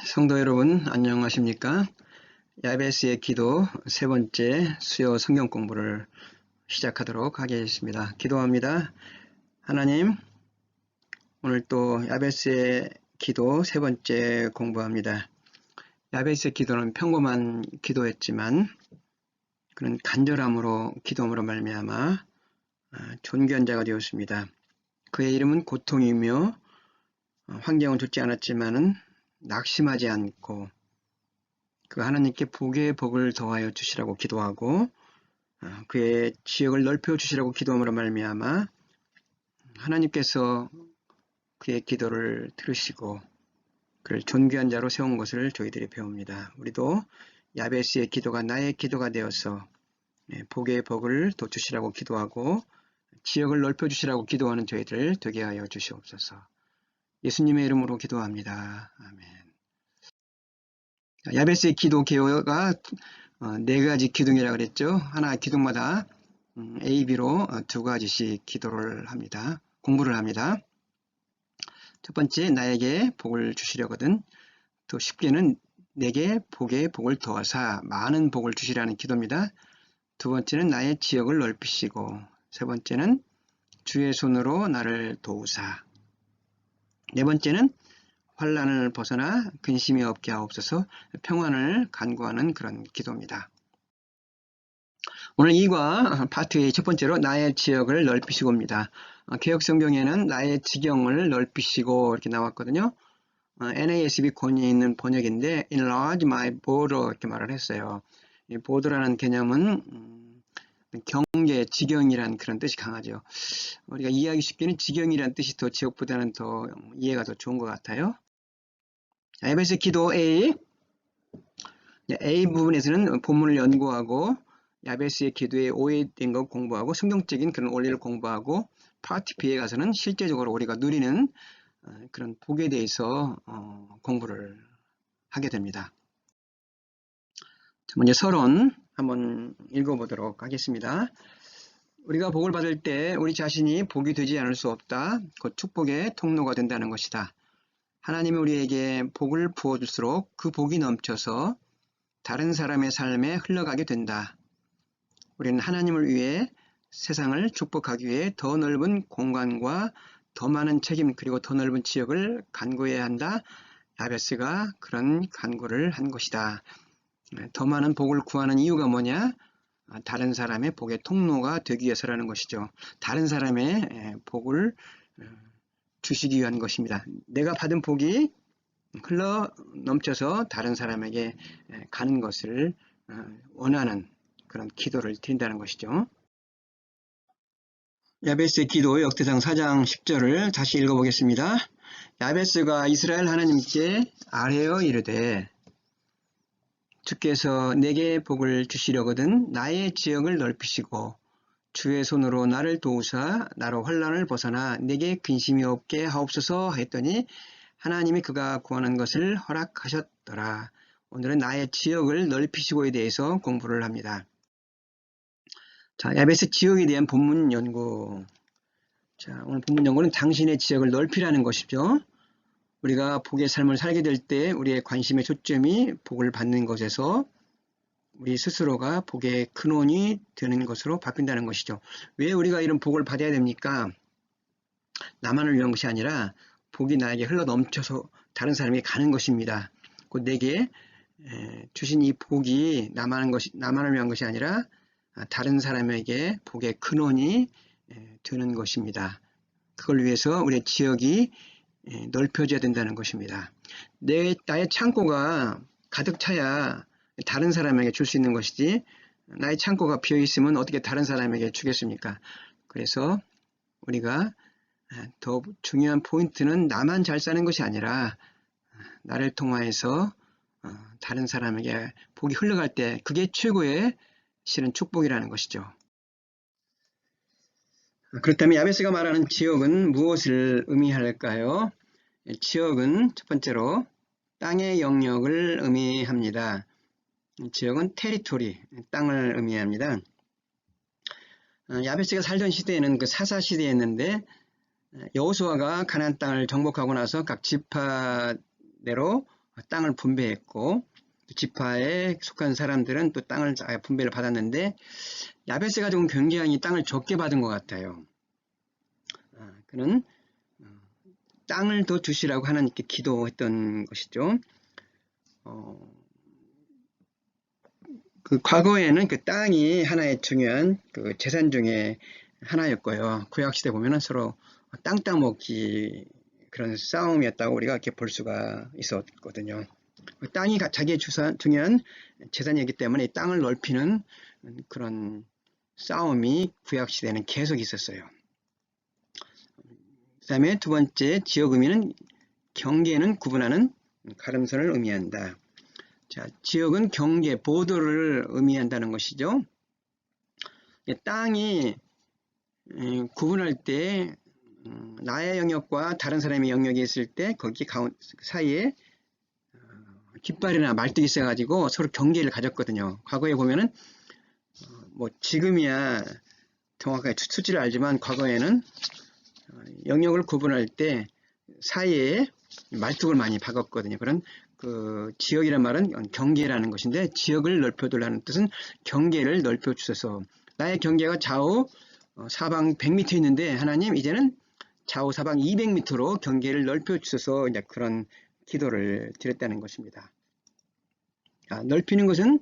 성도 여러분 안녕하십니까? 야베스의 기도 세 번째 수요 성경 공부를 시작하도록 하겠습니다. 기도합니다. 하나님, 오늘 또 야베스의 기도 세 번째 공부합니다. 야베스의 기도는 평범한 기도였지만 그는 간절함으로 기도함으로 말미암아 존귀한 자가 되었습니다. 그의 이름은 고통이며 환경은 좋지 않았지만은 낙심하지 않고 그 하나님께 복의 복을 더하여 주시라고 기도하고 그의 지역을 넓혀 주시라고 기도함으로 말미암아 하나님께서 그의 기도를 들으시고 그를 존귀한 자로 세운 것을 저희들이 배웁니다. 우리도 야베스의 기도가 나의 기도가 되어서 복의 복을 더 주시라고 기도하고 지역을 넓혀 주시라고 기도하는 저희들 되게 하여 주시옵소서. 예수님의 이름으로 기도합니다. 아멘. 야베스의 기도 개요가 네 가지 기둥이라고 그랬죠. 하나 기둥마다 A, B로 두 가지씩 기도를 합니다. 공부를 합니다. 첫 번째, 나에게 복을 주시려거든. 또 쉽게는 내게 복의 복을 더하사 많은 복을 주시라는 기도입니다. 두 번째는 나의 지역을 넓히시고, 세 번째는 주의 손으로 나를 도우사. 네 번째는 환난을 벗어나 근심이 없게 하옵소서. 평안을 간구하는 그런 기도입니다. 오늘 2과 파트 A 첫 번째로 나의 지역을 넓히시고입니다. 개역성경에는 나의 지경을 넓히시고 이렇게 나왔거든요. NASB 권위에 있는 번역인데 enlarge my border 이렇게 말을 했어요. 이 border라는 개념은 경계, 지경이라는 그런 뜻이 강하죠. 우리가 이해하기 쉽게는 지경이라는 뜻이 더 지역보다는 더 이해가 더 좋은 것 같아요. 야베스의 기도 A 부분에서는 본문을 연구하고 야베스의 기도에 오해된 것 공부하고 성경적인 그런 원리를 공부하고 파트 B에 가서는 실제적으로 우리가 누리는 그런 복에 대해서 공부를 하게 됩니다. 먼저 서론 한번 읽어보도록 하겠습니다. 우리가 복을 받을 때 우리 자신이 복이 되지 않을 수 없다. 곧 축복의 통로가 된다는 것이다. 하나님이 우리에게 복을 부어줄수록 그 복이 넘쳐서 다른 사람의 삶에 흘러가게 된다. 우리는 하나님을 위해 세상을 축복하기 위해 더 넓은 공간과 더 많은 책임 그리고 더 넓은 지역을 간구해야 한다. 야베스가 그런 간구를 한 것이다. 더 많은 복을 구하는 이유가 뭐냐? 다른 사람의 복의 통로가 되기 위해서라는 것이죠. 다른 사람의 복을 주시기 위한 것입니다. 내가 받은 복이 흘러 넘쳐서 다른 사람에게 가는 것을 원하는 그런 기도를 드린다는 것이죠. 야베스의 기도 역대상 4장 10절을 다시 읽어보겠습니다. 야베스가 이스라엘 하나님께 아뢰어 이르되 주께서 내게 복을 주시려거든 나의 지역을 넓히시고 주의 손으로 나를 도우사 나로 환난을 벗어나 내게 근심이 없게 하옵소서 했더니 하나님이 그가 구하는 것을 허락하셨더라. 오늘은 나의 지역을 넓히시고에 대해서 공부를 합니다. 자, 야베스 지역에 대한 본문 연구. 자, 오늘 본문 연구는 당신의 지역을 넓히라는 것이죠. 우리가 복의 삶을 살게 될 때 우리의 관심의 초점이 복을 받는 것에서 우리 스스로가 복의 근원이 되는 것으로 바뀐다는 것이죠. 왜 우리가 이런 복을 받아야 됩니까? 나만을 위한 것이 아니라 복이 나에게 흘러 넘쳐서 다른 사람에게 가는 것입니다. 곧 내게 주신 이 복이 나만을 위한 것이 아니라 다른 사람에게 복의 근원이 되는 것입니다. 그걸 위해서 우리의 지역이 넓혀져야 된다는 것입니다. 나의 창고가 가득 차야 다른 사람에게 줄 수 있는 것이지 나의 창고가 비어 있으면 어떻게 다른 사람에게 주겠습니까? 그래서 우리가 더 중요한 포인트는 나만 잘 사는 것이 아니라 나를 통하여서 다른 사람에게 복이 흘러갈 때 그게 최고의 실은 축복이라는 것이죠. 그렇다면 야베스가 말하는 지역은 무엇을 의미할까요? 지역은 첫 번째로 땅의 영역을 의미합니다. 지역은 테리토리, 땅을 의미합니다. 야베스가 살던 시대에는 그 사사 시대였는데 여호수아가 가나안 땅을 정복하고 나서 각 지파대로 땅을 분배했고, 지파에 속한 사람들은 또 땅을 분배를 받았는데, 야베스가 좀 굉장히 땅을 적게 받은 것 같아요. 그는 땅을 더 주시라고 하나님께 기도했던 것이죠. 그 과거에는 그 땅이 하나의 중요한 그 재산 중에 하나였고요. 구약시대 보면은 서로 땅 따먹기 그런 싸움이었다고 우리가 이렇게 볼 수가 있었거든요. 땅이 자기의 중요한 재산이기 때문에 땅을 넓히는 그런 싸움이 구약시대는 계속 있었어요. 그 다음에 두 번째 지역 의미는 경계는 구분하는 가름선을 의미한다. 자, 지역은 경계, 보도를 의미한다는 것이죠. 땅이 구분할 때 나의 영역과 다른 사람의 영역이 있을 때 거기 사이에 깃발이나 말뚝이 있어가지고 서로 경계를 가졌거든요. 과거에 보면은 뭐 지금이야 정확하게 수치를 알지만 과거에는 영역을 구분할 때 사이에 말뚝을 많이 박았거든요. 그런 그 지역이란 말은 경계라는 것인데 지역을 넓혀두라는 뜻은 경계를 넓혀 주셔서 나의 경계가 좌우 사방 100m 있는데 하나님 이제는 좌우 사방 200m로 경계를 넓혀 주셔서 이제 그런 기도를 드렸다는 것입니다. 넓히는 것은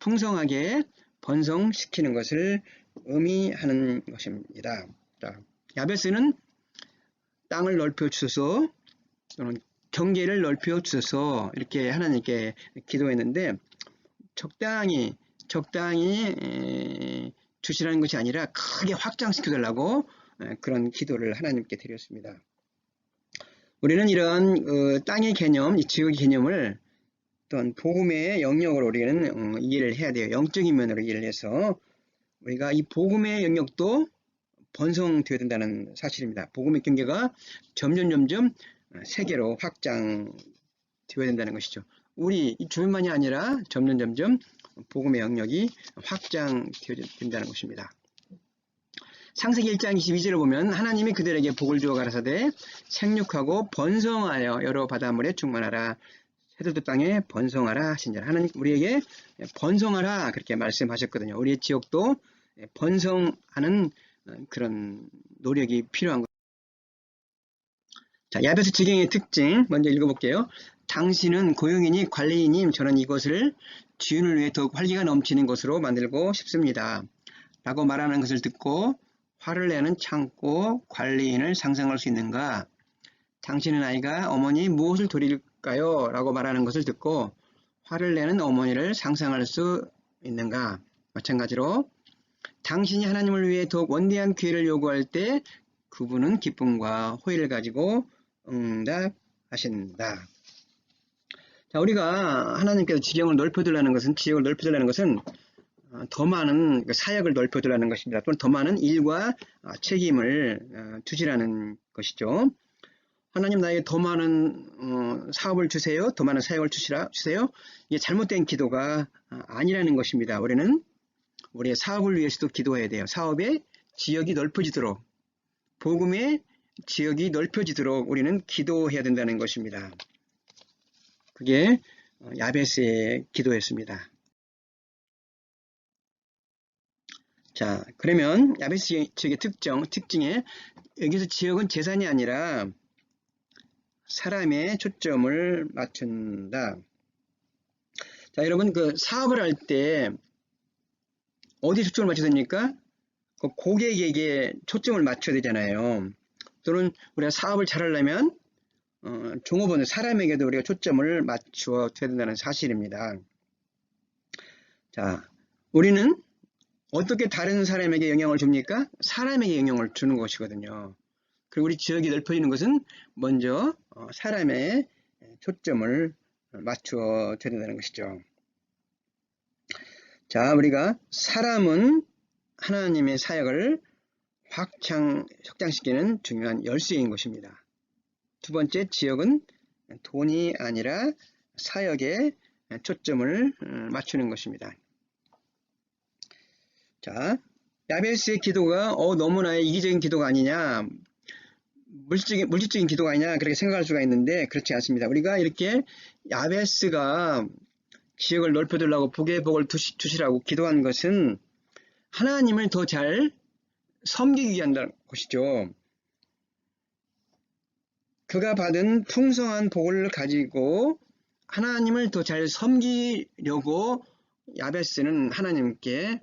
풍성하게 번성시키는 것을 의미하는 것입니다. 야베스는 땅을 넓혀 주셔서 또는 경계를 넓혀 주셔서 이렇게 하나님께 기도했는데 적당히 주시라는 것이 아니라 크게 확장시켜 달라고 그런 기도를 하나님께 드렸습니다. 우리는 이런 땅의 개념, 이 지역의 개념을 또한 복음의 영역으로 우리는 이해를 해야 돼요. 영적인 면으로 이해를 해서 우리가 이 복음의 영역도 번성되어야 된다는 사실입니다. 복음의 경계가 점점 세계로 확장되어야 된다는 것이죠. 우리 주변만이 아니라 점점 복음의 영역이 확장되어야 된다는 것입니다. 창세기 1장 22절을 보면 하나님이 그들에게 복을 주어 가라사대 생육하고 번성하여 여러 바닷물에 충만하라 새들도 땅에 번성하라 하신지라. 하나님 우리에게 번성하라 그렇게 말씀하셨거든요. 우리의 지역도 번성하는 그런 노력이 필요한 것. 자, 야베스 지경의 특징 먼저 읽어볼게요. 당신은 고용이니 관리인님 저는 이것을 주인을 위해 더욱 활기가 넘치는 것으로 만들고 싶습니다. 라고 말하는 것을 듣고 화를 내는 창고 관리인을 상상할 수 있는가? 당신의 아이가 어머니 무엇을 드릴까요? 라고 말하는 것을 듣고 화를 내는 어머니를 상상할 수 있는가? 마찬가지로 당신이 하나님을 위해 더욱 원대한 기회를 요구할 때 그분은 기쁨과 호의를 가지고 응답하신다. 자, 우리가 하나님께서 지경을 넓혀달라는 것은 지역을 넓혀달라는 것은 더 많은 사역을 넓혀달라는 것입니다. 또는 더 많은 일과 책임을 주시라는 것이죠. 하나님 나에게 더 많은 사업을 주세요. 더 많은 사역을 주세요. 이게 잘못된 기도가 아니라는 것입니다. 우리는 우리의 사업을 위해서도 기도해야 돼요. 사업의 지역이 넓혀지도록 복음의 지역이 넓혀지도록 우리는 기도해야 된다는 것입니다. 그게 야베스의 기도였습니다. 자, 그러면 야베스 지역의 특징에 여기서 지역은 재산이 아니라 사람의 초점을 맞춘다. 자, 여러분 그 사업을 할 때 어디 초점을 맞춰야 됩니까? 그 고객에게 초점을 맞춰야 되잖아요. 또는 우리가 사업을 잘하려면 종업원 사람에게도 우리가 초점을 맞추어 줘야 된다는 사실입니다. 자, 우리는 어떻게 다른 사람에게 영향을 줍니까? 사람에게 영향을 주는 것이거든요. 그리고 우리 지역이 넓혀지는 것은 먼저 사람의 초점을 맞추어 줘야 된다는 것이죠. 자, 우리가 사람은 하나님의 사역을 확장시키는 중요한 열쇠인 것입니다. 두 번째, 지역은 돈이 아니라 사역에 초점을 맞추는 것입니다. 자, 야베스의 기도가 너무나 이기적인 기도가 아니냐. 물질적인 기도가 아니냐 그렇게 생각할 수가 있는데 그렇지 않습니다. 우리가 이렇게 야베스가 지역을 넓혀두려고 복의 복을 주시라고 기도한 것은 하나님을 더 잘 섬기기 위한 것이죠. 그가 받은 풍성한 복을 가지고 하나님을 더 잘 섬기려고 야베스는 하나님께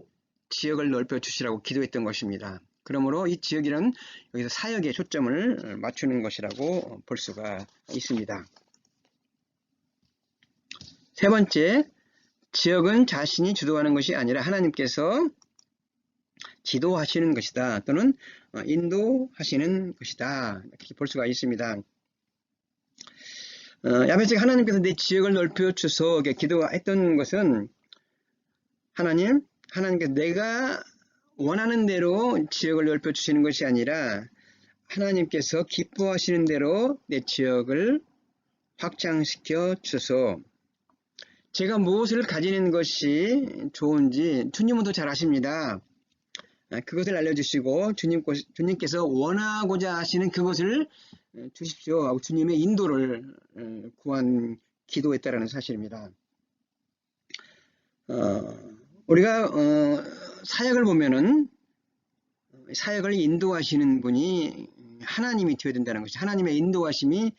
지역을 넓혀 주시라고 기도했던 것입니다. 그러므로 이 지역이란 여기서 사역에 초점을 맞추는 것이라고 볼 수가 있습니다. 세 번째, 지역은 자신이 주도하는 것이 아니라 하나님께서 지도하시는 것이다 또는 인도하시는 것이다 이렇게 볼 수가 있습니다. 야베스가 하나님께서 내 지역을 넓혀 주소 기도했던 것은 하나님께서 내가 원하는 대로 지역을 넓혀 주시는 것이 아니라 하나님께서 기뻐하시는 대로 내 지역을 확장시켜 주소. 제가 무엇을 가지는 것이 좋은지 주님은 더 잘 아십니다. 그것을 알려주시고 주님께서 원하고자 하시는 그것을 주십시오 하고 주님의 인도를 구한 기도했다라는 사실입니다. 우리가 사역을 보면은 사역을 인도하시는 분이 하나님이 되어야 된다는 것이 하나님의 인도하심이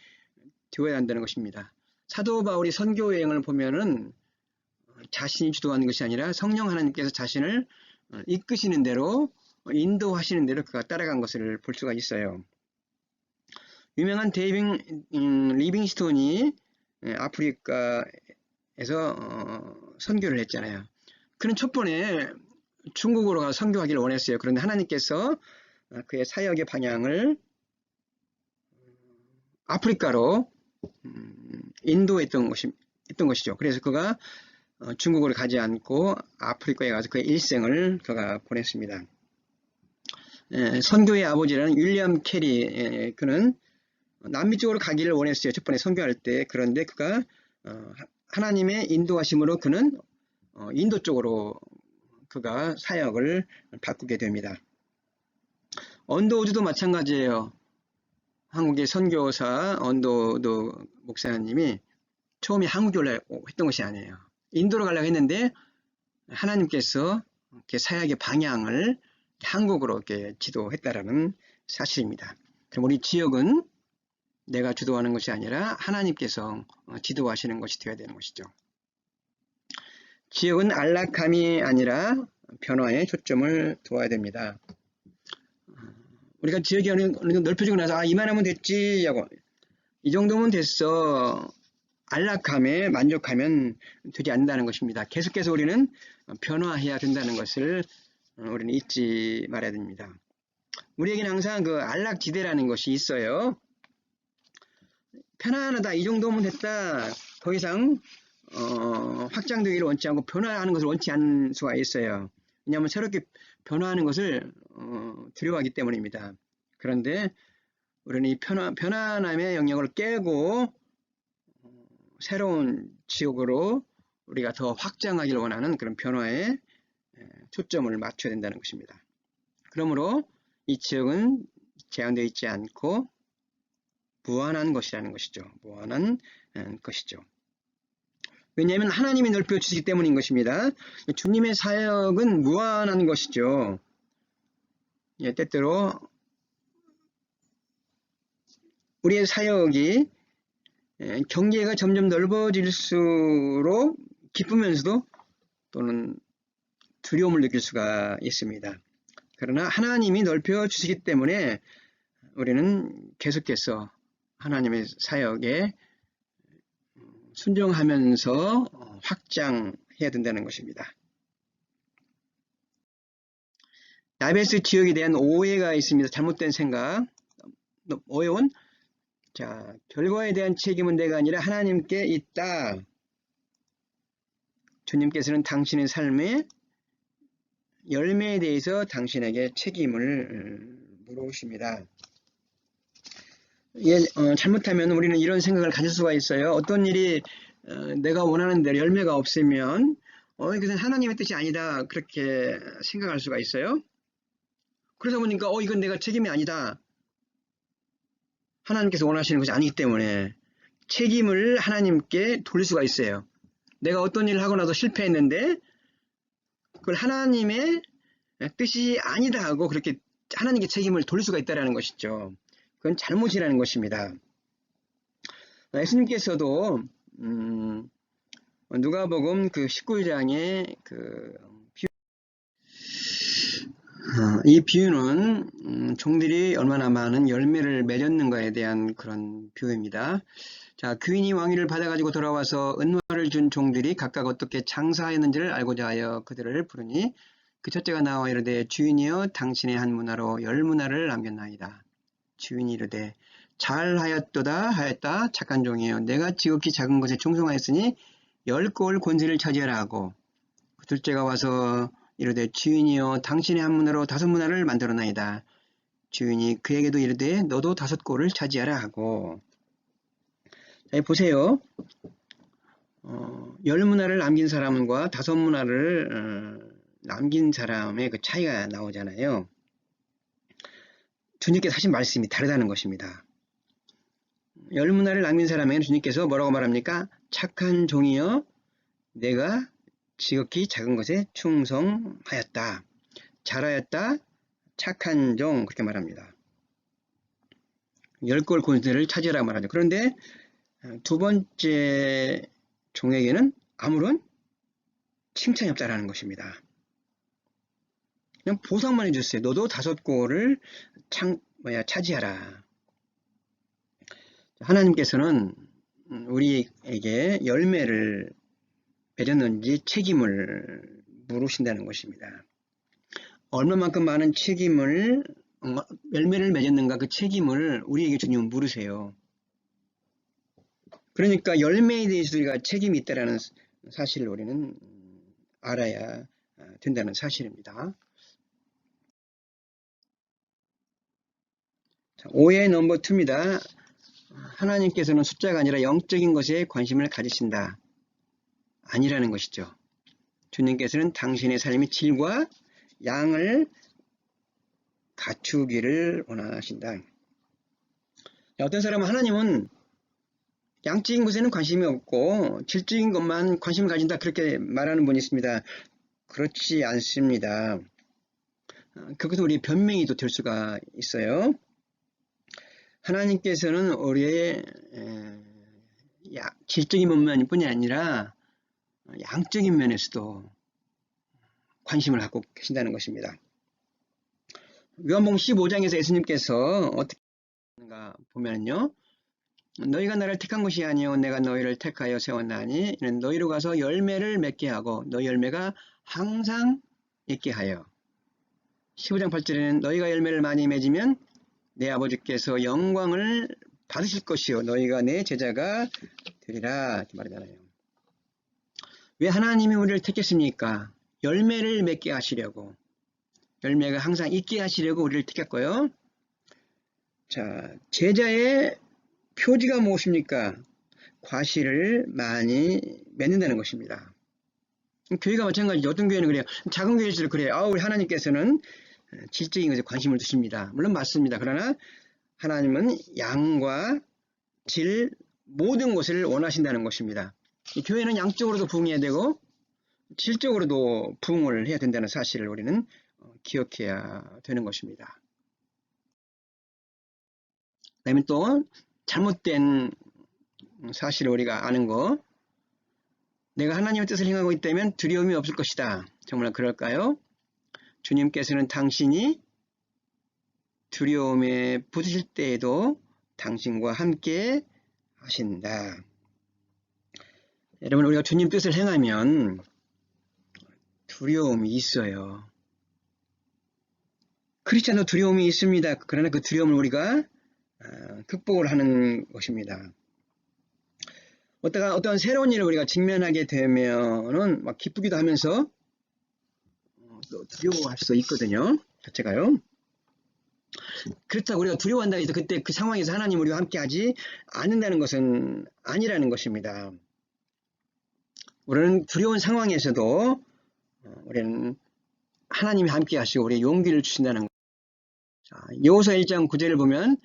되어야 한다는 것입니다. 사도 바울이 선교 여행을 보면은 자신이 주도하는 것이 아니라 성령 하나님께서 자신을 이끄시는 대로 인도하시는 대로 그가 따라간 것을 볼 수가 있어요. 유명한 리빙스톤이 아프리카에서 선교를 했잖아요. 그는 첫번에 중국으로 가서 선교하기를 원했어요. 그런데 하나님께서 그의 사역의 방향을 아프리카로 인도했던 것이죠. 그래서 그가 중국으로 가지 않고 아프리카에 가서 그의 일생을 그가 보냈습니다. 선교의 아버지라는 윌리엄 캐리, 그는 남미 쪽으로 가기를 원했어요. 첫번에 선교할 때. 그런데 그가 하나님의 인도하심으로 그는 인도 쪽으로 그가 사역을 바꾸게 됩니다. 언더우드도 마찬가지예요. 한국의 선교사 언더우드 목사님이 처음에 한국에 오려고 했던 것이 아니에요. 인도로 가려고 했는데 하나님께서 사역의 방향을 한국으로 이렇게 지도했다라는 사실입니다. 그럼 우리 지역은 내가 주도하는 것이 아니라 하나님께서 지도하시는 것이 되어야 되는 것이죠. 지역은 안락함이 아니라 변화에 초점을 두어야 됩니다. 우리가 지역이 어느 정도 넓혀지고 나서 이만하면 됐지 하고 이 정도면 됐어 안락함에 만족하면 되지 않는다는 것입니다. 계속해서 우리는 변화해야 된다는 것을 우리는 잊지 말아야 됩니다. 우리에게는 항상 그 안락지대라는 것이 있어요. 편안하다 이 정도면 됐다 더 이상 확장되기를 원치 않고 변화하는 것을 원치 않을 수가 있어요. 왜냐하면 새롭게 변화하는 것을 두려워하기 때문입니다. 그런데 우리는 이 편안함의 영역을 깨고 새로운 지역으로 우리가 더 확장하기를 원하는 그런 변화에 초점을 맞춰야 된다는 것입니다. 그러므로 이 지역은 제한되어 있지 않고 무한한 것이라는 것이죠. 무한한 것이죠. 왜냐하면 하나님이 넓혀 주시기 때문인 것입니다. 주님의 사역은 무한한 것이죠. 때때로 우리의 사역이 경계가 점점 넓어질수록 기쁘면서도 또는 두려움을 느낄 수가 있습니다. 그러나 하나님이 넓혀 주시기 때문에 우리는 계속해서 하나님의 사역에 순종하면서 확장해야 된다는 것입니다. 야베스 지역에 대한 오해가 있습니다. 잘못된 생각. 오해원 결과에 대한 책임은 내가 아니라 하나님께 있다. 주님께서는 당신의 삶의 열매에 대해서 당신에게 책임을 물으십니다. 잘못하면 우리는 이런 생각을 가질 수가 있어요. 어떤 일이 내가 원하는 대로 열매가 없으면 이것은 하나님의 뜻이 아니다 그렇게 생각할 수가 있어요. 그러다 보니까 이건 내가 책임이 아니다. 하나님께서 원하시는 것이 아니기 때문에 책임을 하나님께 돌릴 수가 있어요. 내가 어떤 일을 하고 나서 실패했는데 그걸 하나님의 뜻이 아니다 하고 그렇게 하나님께 책임을 돌릴 수가 있다는 것이죠. 그건 잘못이라는 것입니다. 예수님께서도 누가복음 그 19장의 이 비유는 종들이 얼마나 많은 열매를 맺었는가에 대한 그런 비유입니다. 자, 귀인이 왕위를 받아가지고 돌아와서 은화를 준 종들이 각각 어떻게 장사하였는지를 알고자 하여 그들을 부르니 그 첫째가 나와 이르되 주인이여 당신의 한 문화로 10문화를 남겼나이다. 주인이 이르되 잘하였다 착한 종이여 내가 지극히 작은 것에 충성하였으니 10골 권세를 차지하라 하고 그 둘째가 와서 이르되 주인이여 당신의 한 문화로 5문화를 만들었나이다. 주인이 그에게도 이르되 너도 5골을 차지하라 하고. 자, 보세요. 10문화를 남긴 사람과 5문화를 남긴 사람의 그 차이가 나오잖아요. 주님께서 하신 말씀이 다르다는 것입니다. 10문화를 남긴 사람에게는 주님께서 뭐라고 말합니까? 착한 종이여 내가 지극히 작은 것에 충성하였다. 잘하였다. 착한 종 그렇게 말합니다. 10골 권세를 차지하라고 말하죠. 그런데 두 번째 종에게는 아무런 칭찬이 없다라는 것입니다. 그냥 보상만 해줬어요. 너도 5골을 차지하라. 하나님께서는 우리에게 열매를 맺었는지 책임을 물으신다는 것입니다. 얼마만큼 많은 열매를 맺었는가 그 책임을 우리에게 주님은 물으세요. 그러니까 열매에 대해서 우리가 책임이 있다는 사실을 우리는 알아야 된다는 사실입니다. 자, 오해 넘버 2입니다. 하나님께서는 숫자가 아니라 영적인 것에 관심을 가지신다. 아니라는 것이죠. 주님께서는 당신의 삶의 질과 양을 갖추기를 원하신다. 어떤 사람은 하나님은 양적인 것에는 관심이 없고 질적인 것만 관심을 가진다 그렇게 말하는 분이 있습니다. 그렇지 않습니다. 그것은 우리의 변명이 또 될 수가 있어요. 하나님께서는 우리의 질적인 면뿐이 아니라 양적인 면에서도 관심을 갖고 계신다는 것입니다. 요한복음 15장에서 예수님께서 어떻게 하는가 보면요. 너희가 나를 택한 것이 아니요 내가 너희를 택하여 세웠나니 이는 너희로 가서 열매를 맺게 하고 너희 열매가 항상 있게 하여. 15장 8절에는 너희가 열매를 많이 맺으면 내 아버지께서 영광을 받으실 것이요 너희가 내 제자가 되리라 이렇게 말하잖아요. 왜 하나님이 우리를 택했습니까? 열매를 맺게 하시려고, 열매가 항상 있게 하시려고 우리를 택했고요. 자, 제자의 표지가 무엇입니까? 과실을 많이 맺는다는 것입니다. 교회가 마찬가지죠. 어떤 교회는 그래요. 작은 교회일수록 그래요. 우리 하나님께서는 질적인 것에 관심을 두십니다. 물론 맞습니다. 그러나 하나님은 양과 질 모든 것을 원하신다는 것입니다. 교회는 양적으로도 부흥해야 되고 질적으로도 부흥을 해야 된다는 사실을 우리는 기억해야 되는 것입니다. 그다음에 또 잘못된 사실을 우리가 아는 거, 내가 하나님의 뜻을 행하고 있다면 두려움이 없을 것이다. 정말 그럴까요? 주님께서는 당신이 두려움에 부딪힐 때에도 당신과 함께 하신다. 여러분, 우리가 주님 뜻을 행하면 두려움이 있어요. 크리스찬도 두려움이 있습니다. 그러나 그 두려움을 우리가 극복을 하는 것입니다. 어떤 새로운 일을 우리가 직면하게 되면은 막 기쁘기도 하면서 또 두려워할 수 있거든요. 자체가요. 그렇다고 우리가 두려워한다고 해서 그때 그 상황에서 하나님 우리와 함께 하지 않는다는 것은 아니라는 것입니다. 우리는 두려운 상황에서도 우리는 하나님이 함께 하시고 우리의 용기를 주신다는 것. 자, 여호수아 1장 9절을 보면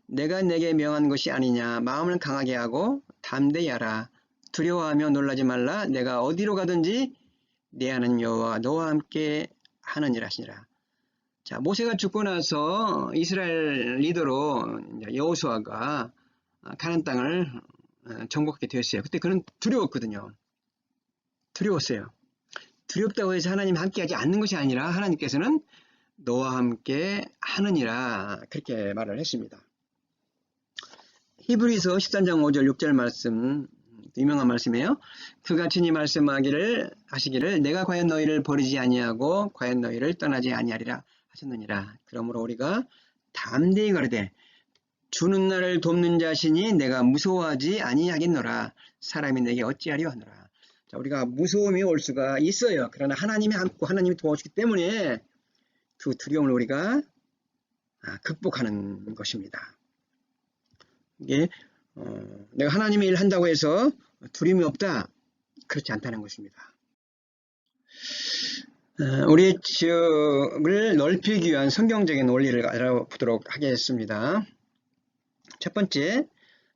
내가 내게 명한 것이 아니냐. 마음을 강하게 하고 담대히 하라. 두려워하며 놀라지 말라. 내가 어디로 가든지 내 하나님 여호와가 너와 함께 하느니라 하시니라. 자, 모세가 죽고 나서 이스라엘 리더로 여호수아가 가나안 땅을 정복하게 되었어요. 그때 그는 두려웠거든요. 두려웠어요. 두렵다고 해서 하나님 함께하지 않는 것이 아니라 하나님께서는 너와 함께 하느니라 그렇게 말을 했습니다. 히브리서 13장 5절 6절 말씀 유명한 말씀이에요. 그가 친히 말씀하시기를 내가 과연 너희를 버리지 아니하고 과연 너희를 떠나지 아니하리라 하셨느니라. 그러므로 우리가 담대히 가르되 주는 나를 돕는 자시니 내가 무서워하지 아니하겠노라. 사람이 내게 어찌하려 하노라. 자, 우리가 무서움이 올 수가 있어요. 그러나 하나님이 함께 하나님이 도와주기 때문에 그 두려움을 우리가 극복하는 것입니다. 이게 내가 하나님의 일을 한다고 해서 두려움이 없다, 그렇지 않다는 것입니다. 우리의 지역을 넓히기 위한 성경적인 원리를 알아보도록 하겠습니다. 첫 번째,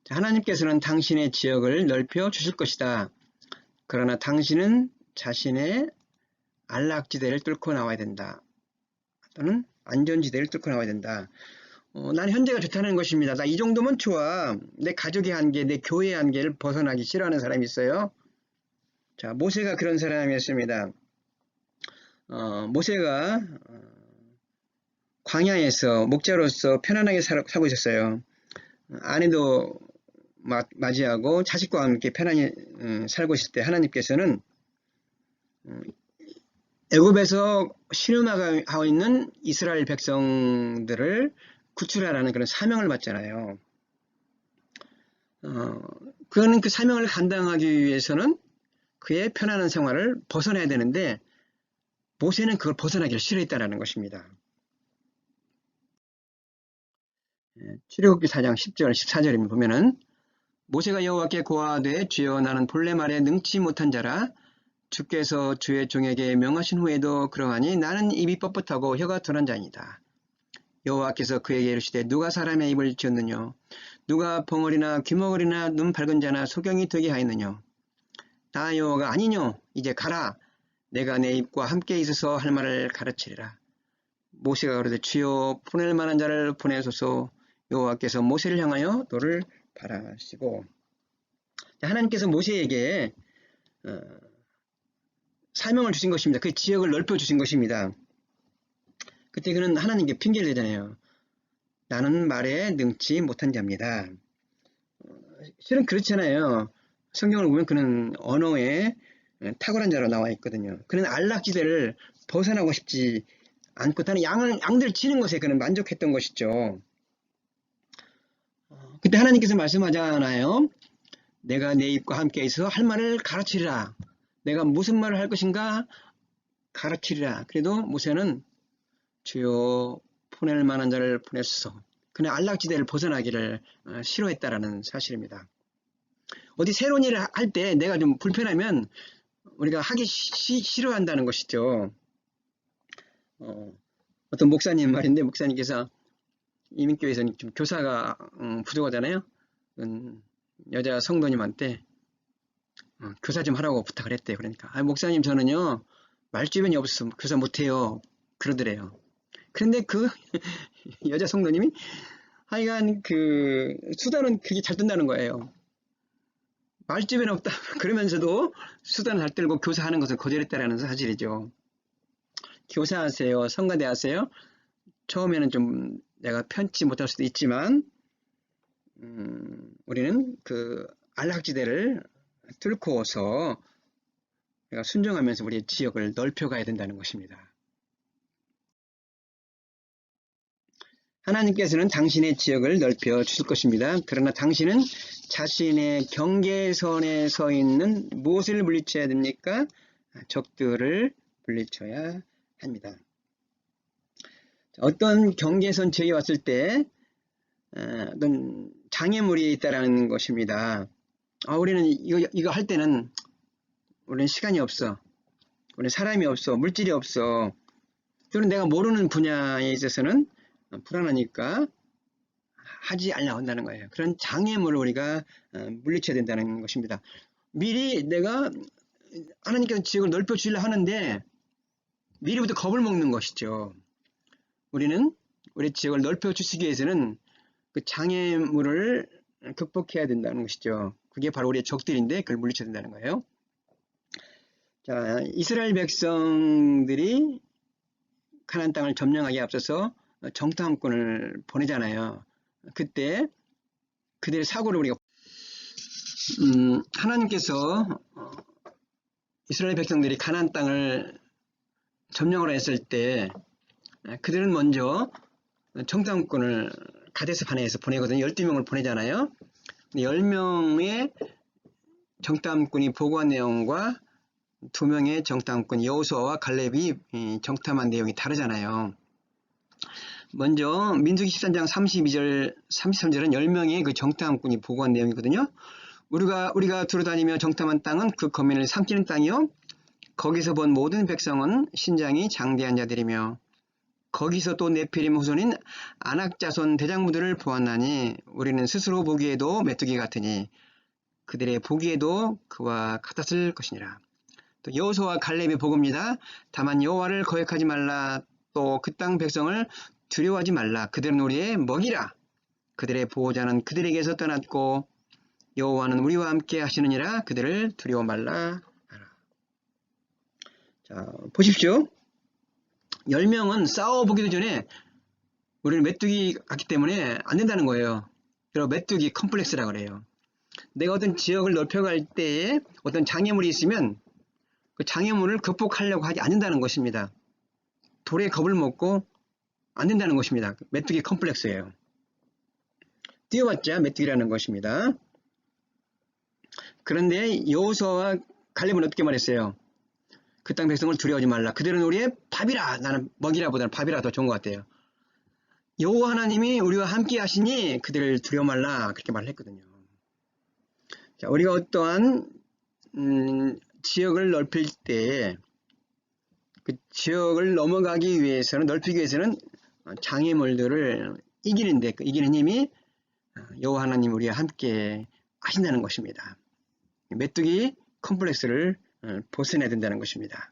하나님께서는 당신의 지역을 넓혀 주실 것이다. 그러나 당신은 자신의 안락지대를 뚫고 나와야 된다. 또는 안전지대를 뚫고 나와야 된다. 나는 현재가 좋다는 것입니다. 나 이 정도면 좋아. 내 가족의 한계, 내 교회의 한계를 벗어나기 싫어하는 사람이 있어요. 자, 모세가 그런 사람이었습니다. 모세가 광야에서 목자로서 편안하게 살고 있었어요. 아내도 맞이하고 자식과 함께 편안히 살고 있을 때 하나님께서는 애굽에서 신음하고 있는 이스라엘 백성들을 구출하라는 그런 사명을 받잖아요. 그는 그 사명을 감당하기 위해서는 그의 편안한 생활을 벗어나야 되는데 모세는 그걸 벗어나기를 싫어했다는 것입니다. 출애굽기 4장 10절 14절에 보면은 모세가 여호와께 고하되 주여 나는 본래 말에 능치 못한 자라 주께서 주의 종에게 명하신 후에도 그러하니 나는 입이 뻣뻣하고 혀가 둔한 자이다. 여호와께서 그에게 이르시되 누가 사람의 입을 지었느냐 누가 벙어리나 귀머거리나 눈 밝은 자나 소경이 되게 하였느냐 나 여호와가 아니뇨 이제 가라 내가 내 입과 함께 있어서 할 말을 가르치리라. 모세가 그러되 주여 보낼 만한 자를 보내소서. 여호와께서 모세를 향하여 너를 바라시고 하나님께서 모세에게 사명을 주신 것입니다. 그 지역을 넓혀 주신 것입니다. 그때 그는 하나님께 핑계를 대잖아요. 나는 말에 능치 못한 자입니다. 실은 그렇잖아요. 성경을 보면 그는 언어에 탁월한 자로 나와 있거든요. 그는 안락지대를 벗어나고 싶지 않고 다른 양들을 치는 것에 그는 만족했던 것이죠. 그때 하나님께서 말씀하잖아요. 내가 내 입과 함께 있어 할 말을 가르치리라. 내가 무슨 말을 할 것인가 가르치리라. 그래도 모세는 주여 보낼 만한 자를 보내소서. 그는 안락지대를 벗어나기를 싫어했다라는 사실입니다. 어디 새로운 일을 할 때 내가 좀 불편하면 우리가 하기 싫어한다는 것이죠. 어떤 목사님 말인데 목사님께서 이민교회에서는 좀 교사가 부족하잖아요. 여자 성도님한테 교사 좀 하라고 부탁을 했대요. 그러니까 목사님 저는요 말주변이 없어서 교사 못해요 그러더래요. 그런데 그 여자 성도님이 하여간 그 수단은 그게 잘 뜬다는 거예요. 말주변이 없다 그러면서도 수단을 잘 들고 교사하는 것을 거절했다라는 사실이죠. 교사하세요, 성가대 하세요. 처음에는 좀 내가 편치 못할 수도 있지만 우리는 그 안락지대를 뚫고서 내가 순종하면서 우리의 지역을 넓혀가야 된다는 것입니다. 하나님께서는 당신의 지역을 넓혀 주실 것입니다. 그러나 당신은 자신의 경계선에 서 있는 무엇을 물리쳐야 됩니까? 적들을 물리쳐야 합니다. 어떤 경계선 지역에 왔을 때 어떤 장애물이 있다라는 것입니다. 우리는 이거 할 때는 우리는 시간이 없어. 우리는 사람이 없어. 물질이 없어. 또는 내가 모르는 분야에 있어서는 불안하니까 하지 않는다는 거예요. 그런 장애물을 우리가 물리쳐야 된다는 것입니다. 미리 내가 하나님께서 지역을 넓혀 주려 하는데 미리부터 겁을 먹는 것이죠. 우리는 우리 지역을 넓혀 주시기 위해서는 그 장애물을 극복해야 된다는 것이죠. 그게 바로 우리의 적들인데 그걸 물리쳐야 된다는 거예요. 자, 이스라엘 백성들이 가나안 땅을 점령하기에 앞서서 정탐꾼을 보내잖아요. 그때 그들의 사고를 우리가 하나님께서 이스라엘 백성들이 가나안 땅을 점령을 했을 때 그들은 먼저 정탐꾼을 가데스 바네에서 보내거든요. 12명을 보내잖아요. 10명의 정탐꾼이 보고한 내용과 2명의 정탐꾼 여호수아와 갈렙이 정탐한 내용이 다르잖아요. 먼저 민수기 13장 32절 33절은 10명의 그 정탐꾼이 보고한 내용이거든요. 우리가 두루다니며 정탐한 땅은 그 거민을 삼키는 땅이요 거기서 본 모든 백성은 신장이 장대한 자들이며 거기서 또 네피림 후손인 아낙 자손 대장부들을 보았나니 우리는 스스로 보기에도 메뚜기 같으니 그들의 보기에도 그와 같았을 것이니라. 또 여호수아와 갈렙이 보고입니다. 다만 여호와를 거역하지 말라. 또 그 땅 백성을 두려워하지 말라. 그들은 우리의 먹이라. 그들의 보호자는 그들에게서 떠났고 여호와는 우리와 함께 하시느니라. 그들을 두려워 말라 하라. 자, 보십시오. 10명은 싸워보기도 전에 우리는 메뚜기 같기 때문에 안 된다는 거예요. 그리고 메뚜기 컴플렉스라 그래요. 내가 어떤 지역을 넓혀갈 때에 어떤 장애물이 있으면 그 장애물을 극복하려고 하지 않는다는 것입니다. 돌에 겁을 먹고 안 된다는 것입니다. 메뚜기 컴플렉스예요. 뛰어봤자 메뚜기라는 것입니다. 그런데 여호수아와 갈렙은 어떻게 말했어요? 그 땅 백성을 두려워하지 말라. 그들은 우리의 밥이라. 나는 먹이라보다는 밥이라 더 좋은 것 같아요. 여호와 하나님이 우리와 함께 하시니 그들을 두려워 말라. 그렇게 말했거든요. 자, 우리가 어떠한 지역을 넓힐 때 그 지역을 넘어가기 위해서는 넓히기 위해서는 장애물들을 이기는데 그 이기는 힘이 여호와 하나님 우리와 함께 하신다는 것입니다. 메뚜기 컴플렉스를 벗어내야 된다는 것입니다.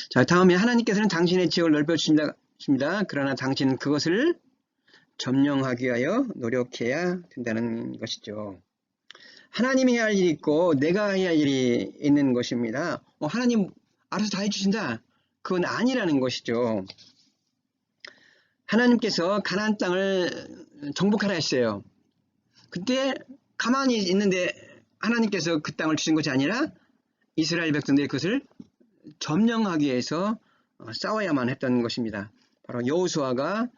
자, 다음에 하나님께서는 당신의 지역을 넓혀주십니다. 그러나 당신은 그것을 점령하기 위하여 노력해야 된다는 것이죠. 하나님이 해야 할 일이 있고 내가 해야 할 일이 있는 것입니다. 하나님 알아서 다 해주신다. 그건 아니라는 것이죠. 하나님께서 가나안 땅을 정복하라 했어요. 그때 가만히 있는데 하나님께서 그 땅을 주신 것이 아니라 이스라엘 백성들이 그것을 점령하기 위해서 싸워야만 했던 것입니다. 바로 여호수아가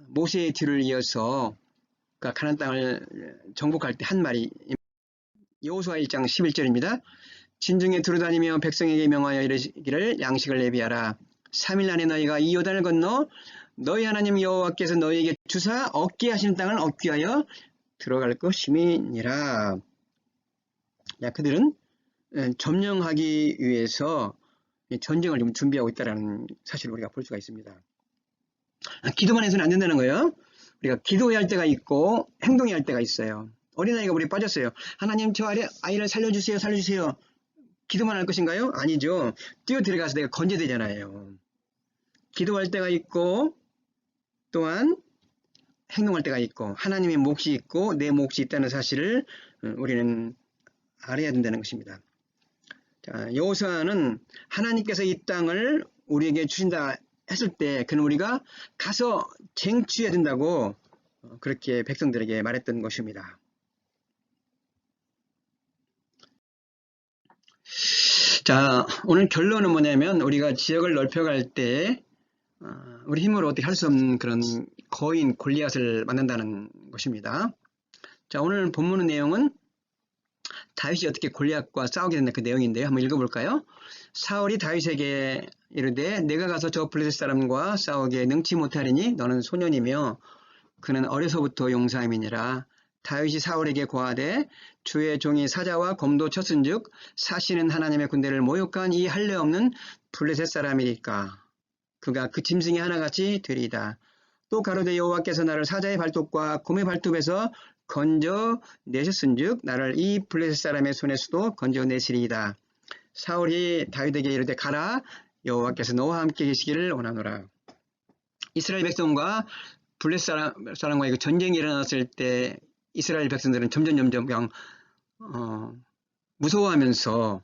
모세의 뒤를 이어서 가나안 땅을 정복할 때 한 말이 여호수아 1장 11절입니다. 진중에 두루다니며 백성에게 명하여 이르기를 양식을 예비하라. 3일 안에 너희가 이 요단을 건너 너희 하나님 여호와께서 너희에게 주사 얻게 하시는 땅을 얻기 위하여 들어갈 것임이니라. 야, 그들은 점령하기 위해서 전쟁을 좀 준비하고 있다는 사실을 우리가 볼 수가 있습니다. 기도만 해서는 안 된다는 거예요. 우리가 기도해야 할 때가 있고 행동해야 할 때가 있어요. 어린아이가 물에 빠졌어요. 하나님 저 아이를 살려주세요. 살려주세요. 기도만 할 것인가요? 아니죠. 뛰어 들어가서 내가 건져야 되잖아요. 기도할 때가 있고 또한 행동할 때가 있고 하나님의 몫이 있고 내 몫이 있다는 사실을 우리는 알아야 된다는 것입니다. 자, 여호수아는 하나님께서 이 땅을 우리에게 주신다 했을 때 그는 우리가 가서 쟁취해야 된다고 그렇게 백성들에게 말했던 것입니다. 자, 오늘 결론은 뭐냐면 우리가 지역을 넓혀갈 때 우리 힘으로 어떻게 할 수 없는 그런 거인 골리앗을 만난다는 것입니다. 자, 오늘 본문의 내용은 다윗이 어떻게 골리앗과 싸우게 된다 그 내용인데요. 한번 읽어볼까요? 사울이 다윗에게 이르되 내가 가서 저 블레셋 사람과 싸우기에 능치 못하리니 너는 소년이며 그는 어려서부터 용사임이니라. 다윗이 사울에게 고하되 주의 종이 사자와 곰도 쳤은즉 사시는 하나님의 군대를 모욕한 이 할례 없는 블레셋 사람이니까 그가 그 짐승의 하나같이 되리이다. 또 가로되 여호와께서 나를 사자의 발톱과 곰의 발톱에서 건져 내셨은즉 나를 이 블레셋 사람의 손에서도 건져 내시리이다. 사울이 다윗에게 이르되 가라, 여호와께서 너와 함께 계시기를 원하노라. 이스라엘 백성과 블레셋 사람과의 전쟁이 일어났을 때 이스라엘 백성들은 점점 그냥 무서워하면서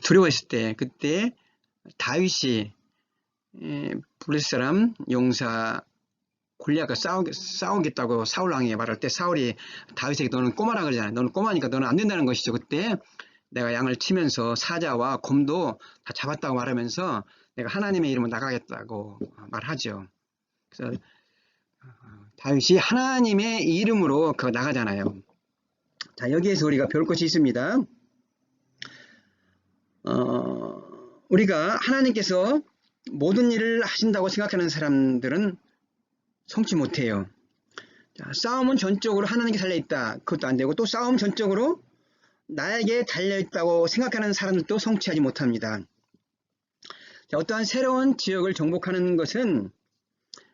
두려워했을 때, 그때 다윗이 블레셋 사람 용사 골리앗과 싸우겠다고 사울 왕에게 말할 때 사울이 다윗에게 너는 꼬마라 그러잖아요. 너는 꼬마니까 너는 안 된다는 것이죠. 그때 내가 양을 치면서 사자와 곰도 다 잡았다고 말하면서 내가 하나님의 이름으로 나가겠다고 말하죠. 그래서 다윗이 하나님의 이름으로 나가잖아요. 자, 여기에서 우리가 배울 것이 있습니다. 우리가 하나님께서 모든 일을 하신다고 생각하는 사람들은 성취 못해요. 자, 싸움은 전적으로 하나님께 달려있다. 그것도 안 되고, 또 싸움 전적으로 나에게 달려있다고 생각하는 사람들도 성취하지 못합니다. 자, 어떠한 새로운 지역을 정복하는 것은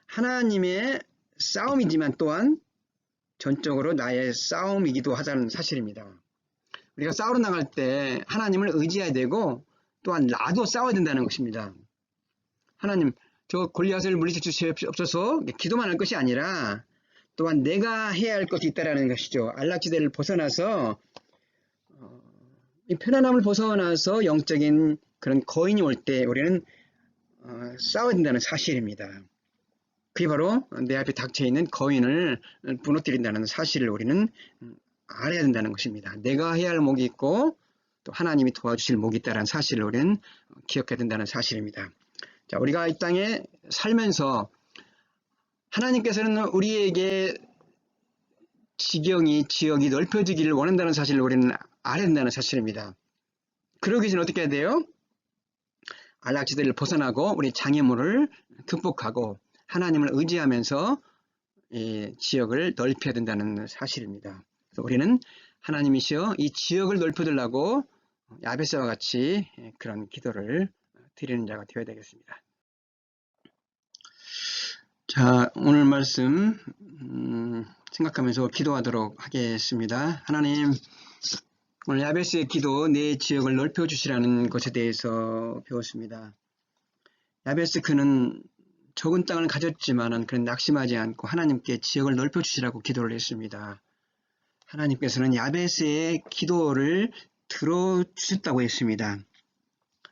하나님의 싸움이지만 또한 전적으로 나의 싸움이기도 하다는 사실입니다. 우리가 싸우러 나갈 때 하나님을 의지해야 되고 또한 나도 싸워야 된다는 것입니다. 하나님, 저 골리앗을 물리쳐 주시옵소서 기도만 할 것이 아니라 또한 내가 해야 할 것이 있다는 것이죠. 안락지대를 벗어나서 이 편안함을 벗어나서 영적인 그런 거인이 올 때 우리는 싸워야 된다는 사실입니다. 그게 바로 내 앞에 닥쳐있는 거인을 무너뜨린다는 사실을 우리는 알아야 된다는 것입니다. 내가 해야 할 목이 있고 또 하나님이 도와주실 목이 있다는 사실을 우리는 기억해야 된다는 사실입니다. 자, 우리가 이 땅에 살면서 하나님께서는 우리에게 지역이 넓혀지기를 원한다는 사실을 우리는 알아야 된다는 사실입니다. 그러기 위해서는 어떻게 해야 돼요? 안락지대를 벗어나고 우리 장애물을 극복하고 하나님을 의지하면서 이 지역을 넓혀야 된다는 사실입니다. 그래서 우리는 하나님이시여 이 지역을 넓혀달라고 야베스와 같이 그런 기도를 드리는 자가 되어야 되겠습니다. 자, 오늘 말씀 생각하면서 기도하도록 하겠습니다. 하나님, 오늘 야베스의 기도, 내 지역을 넓혀주시라는 것에 대해서 배웠습니다. 야베스 그는 적은 땅을 가졌지만 그는 낙심하지 않고 하나님께 지역을 넓혀주시라고 기도를 했습니다. 하나님께서는 야베스의 기도를 들어주셨다고 했습니다.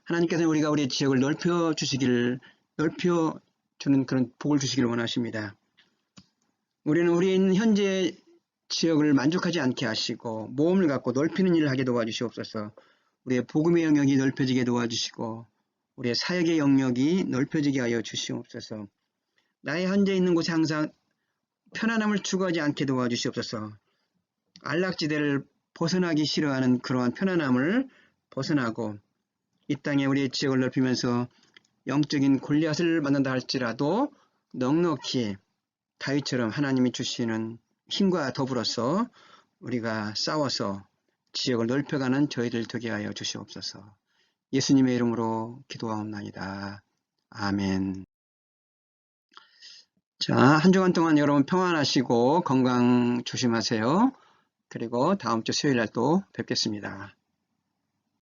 하나님께서는 우리의 지역을 넓혀주는 그런 복을 주시기를 원하십니다. 우리는 우리 현재 지역을 만족하지 않게 하시고 모험을 갖고 넓히는 일을 하게 도와주시옵소서. 우리의 복음의 영역이 넓혀지게 도와주시고 우리의 사역의 영역이 넓혀지게 하여 주시옵소서. 나의 현재 있는 곳에 항상 편안함을 추구하지 않게 도와주시옵소서. 안락지대를 벗어나기 싫어하는 그러한 편안함을 벗어나고 이 땅에 우리의 지역을 넓히면서 영적인 골리앗을 만난다 할지라도 넉넉히 다윗처럼 하나님이 주시는 힘과 더불어서 우리가 싸워서 지역을 넓혀가는 저희들 되게 하여 주시옵소서. 예수님의 이름으로 기도하옵나이다. 아멘. 자, 한 주간 동안 여러분 평안하시고 건강 조심하세요. 그리고 다음 주 수요일 날 또 뵙겠습니다.